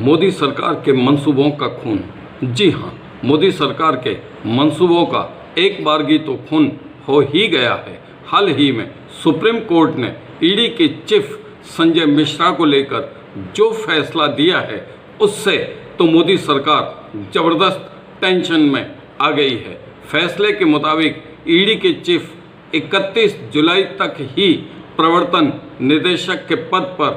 मोदी सरकार के मंसूबों का खून। जी हाँ, मोदी सरकार के मंसूबों का एक बारगी तो खून हो ही गया है। हाल ही में सुप्रीम कोर्ट ने ईडी के चीफ संजय मिश्रा को लेकर जो फैसला दिया है, उससे तो मोदी सरकार ज़बरदस्त टेंशन में आ गई है। फैसले के मुताबिक ईडी के चीफ 31 जुलाई तक ही प्रवर्तन निदेशक के पद पर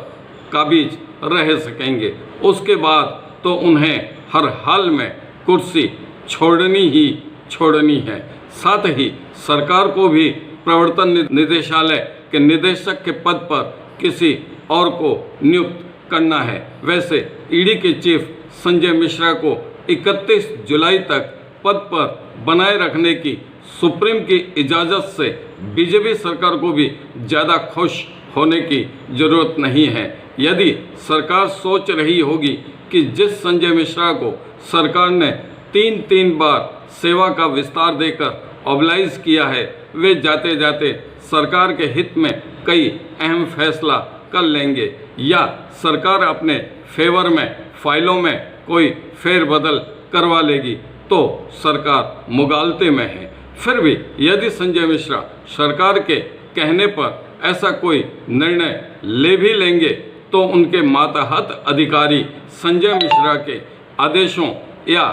काबिज रह सकेंगे। उसके बाद तो उन्हें हर हाल में कुर्सी छोड़नी है। साथ ही सरकार को भी प्रवर्तन निदेशालय के निदेशक के पद पर किसी और को नियुक्त करना है। वैसे ईडी के चीफ संजय मिश्रा को 31 जुलाई तक पद पर बनाए रखने की सुप्रीम की इजाज़त से बीजेपी सरकार को भी ज़्यादा खुश होने की ज़रूरत नहीं है। यदि सरकार सोच रही होगी कि जिस संजय मिश्रा को सरकार ने तीन बार सेवा का विस्तार देकर ऑबलाइज किया है, वे जाते जाते सरकार के हित में कई अहम फैसला कर लेंगे या सरकार अपने फेवर में फाइलों में कोई फेरबदल करवा लेगी, तो सरकार मुगालते में है। फिर भी यदि संजय मिश्रा सरकार के कहने पर ऐसा कोई निर्णय ले भी लेंगे, तो उनके मातहत अधिकारी संजय मिश्रा के आदेशों या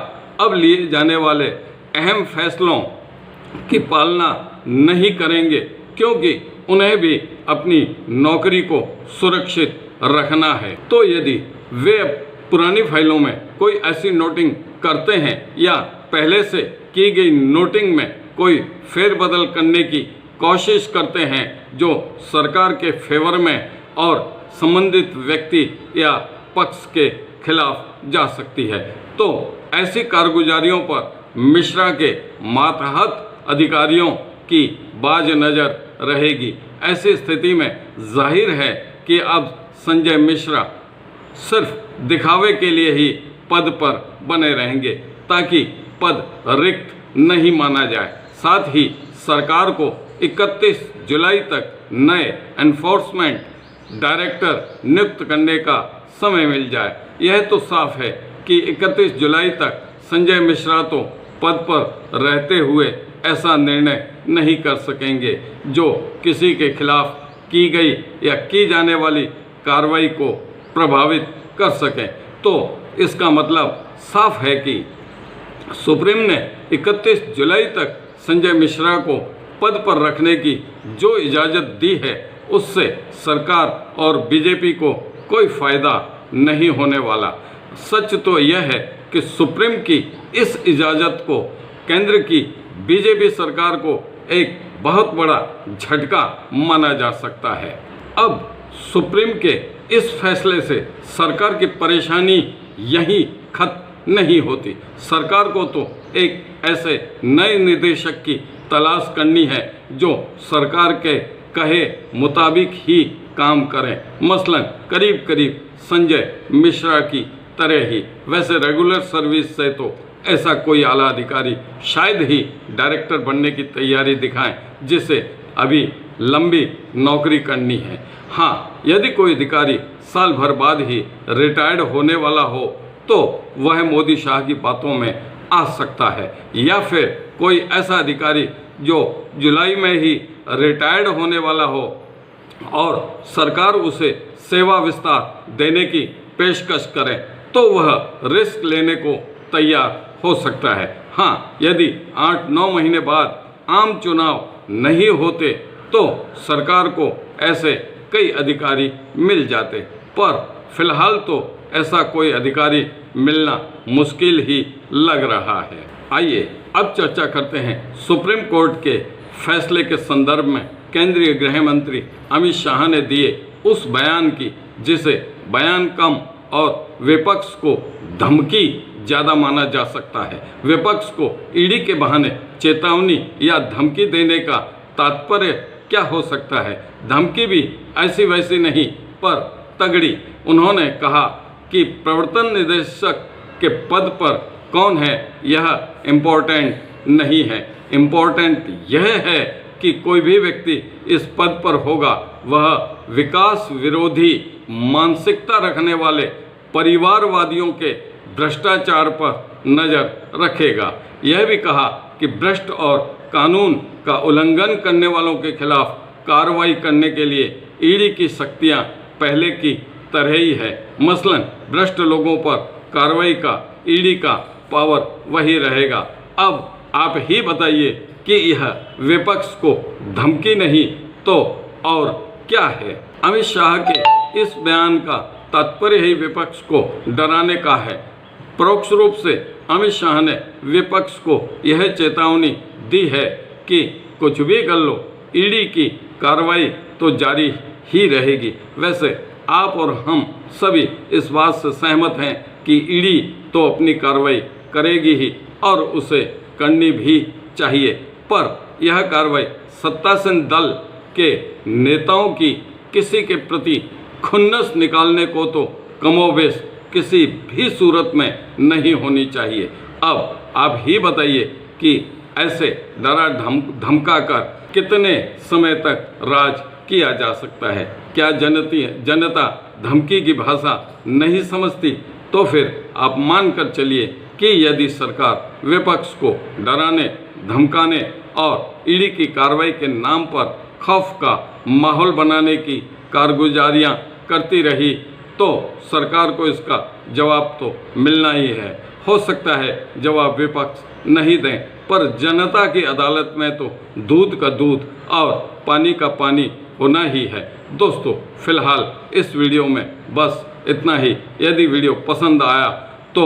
अब लिए जाने वाले अहम फैसलों की पालना नहीं करेंगे, क्योंकि उन्हें भी अपनी नौकरी को सुरक्षित रखना है। तो यदि वे पुरानी फाइलों में कोई ऐसी नोटिंग करते हैं या पहले से की गई नोटिंग में कोई फेरबदल करने की कोशिश करते हैं जो सरकार के फेवर में और संबंधित व्यक्ति या पक्ष के खिलाफ जा सकती है, तो ऐसी कारगुजारियों पर मिश्रा के मातहत अधिकारियों की बाज नज़र रहेगी। ऐसी स्थिति में जाहिर है कि अब संजय मिश्रा सिर्फ दिखावे के लिए ही पद पर बने रहेंगे, ताकि पद रिक्त नहीं माना जाए। साथ ही सरकार को 31 जुलाई तक नए एनफोर्समेंट डायरेक्टर नियुक्त करने का समय मिल जाए। यह तो साफ है कि 31 जुलाई तक संजय मिश्रा तो पद पर रहते हुए ऐसा निर्णय नहीं कर सकेंगे जो किसी के खिलाफ की गई या की जाने वाली कार्रवाई को प्रभावित कर सकें। तो इसका मतलब साफ है कि सुप्रीम ने 31 जुलाई तक संजय मिश्रा को पद पर रखने की जो इजाज़त दी है, उससे सरकार और बीजेपी को कोई फ़ायदा नहीं होने वाला। सच तो यह है कि सुप्रीम की इस इजाज़त को केंद्र की बीजेपी सरकार को एक बहुत बड़ा झटका माना जा सकता है। अब सुप्रीम के इस फैसले से सरकार की परेशानी यहीं खत्म नहीं होती। सरकार को तो एक ऐसे नए निदेशक की तलाश करनी है जो सरकार के कहे मुताबिक ही काम करें, मसलन करीब करीब संजय मिश्रा की तरह ही। वैसे रेगुलर सर्विस से तो ऐसा कोई आला अधिकारी शायद ही डायरेक्टर बनने की तैयारी दिखाएं, जिसे अभी लंबी नौकरी करनी है। हाँ, यदि कोई अधिकारी साल भर बाद ही रिटायर्ड होने वाला हो, तो वह मोदी शाह की बातों में आ सकता है, या फिर कोई ऐसा अधिकारी जो जुलाई में ही रिटायर्ड होने वाला हो और सरकार उसे सेवा विस्तार देने की पेशकश करे, तो वह रिस्क लेने को तैयार हो सकता है। हाँ, यदि 8-9 महीने बाद आम चुनाव नहीं होते, तो सरकार को ऐसे कई अधिकारी मिल जाते, पर फिलहाल तो ऐसा कोई अधिकारी मिलना मुश्किल ही लग रहा है। आइए अब चर्चा करते हैं सुप्रीम कोर्ट के फैसले के संदर्भ में केंद्रीय गृह मंत्री अमित शाह ने दिए उस बयान की, जिसे बयान कम और विपक्ष को धमकी ज़्यादा माना जा सकता है। विपक्ष को ईडी के बहाने चेतावनी या धमकी देने का तात्पर्य क्या हो सकता है? धमकी भी ऐसी वैसी नहीं, पर तगड़ी। उन्होंने कहा कि प्रवर्तन निदेशक के पद पर कौन है यह इम्पोर्टेंट नहीं है। इम्पोर्टेंट यह है कि कोई भी व्यक्ति इस पद पर होगा, वह विकास विरोधी मानसिकता रखने वाले परिवारवादियों के भ्रष्टाचार पर नज़र रखेगा। यह भी कहा कि भ्रष्ट और कानून का उल्लंघन करने वालों के खिलाफ कार्रवाई करने के लिए ईडी की शक्तियां पहले की तरह ही है। मसलन भ्रष्ट लोगों पर कार्रवाई का ईडी का पावर वही रहेगा। अब आप ही बताइए कि यह विपक्ष को धमकी नहीं तो और क्या है? अमित शाह के इस बयान का तात्पर्य ही विपक्ष को डराने का है। परोक्ष रूप से अमित शाह ने विपक्ष को यह चेतावनी दी है कि कुछ भी कर लो, ईडी की कार्रवाई तो जारी ही रहेगी। वैसे आप और हम सभी इस बात से सहमत हैं कि ईडी तो अपनी कार्रवाई करेगी ही और उसे करनी भी चाहिए, पर यह कार्रवाई सत्तासीन दल के नेताओं की किसी के प्रति खुन्नस निकालने को तो कमोबेश किसी भी सूरत में नहीं होनी चाहिए। अब आप ही बताइए कि ऐसे डरा धमका कर कितने समय तक राज किया जा सकता है? क्या जनता धमकी की भाषा नहीं समझती? तो फिर आप मान कर चलिए कि यदि सरकार विपक्ष को डराने धमकाने और ईडी की कार्रवाई के नाम पर खौफ का माहौल बनाने की कारगुजारियां करती रही तो सरकार को इसका जवाब तो मिलना ही है। हो सकता है जवाब विपक्ष नहीं दें, पर जनता की अदालत में तो दूध का दूध और पानी का पानी होना ही है। दोस्तों, फिलहाल इस वीडियो में बस इतना ही। यदि वीडियो पसंद आया तो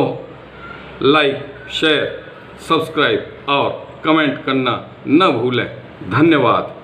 लाइक, शेयर, सब्सक्राइब और कमेंट करना न भूलें। धन्यवाद।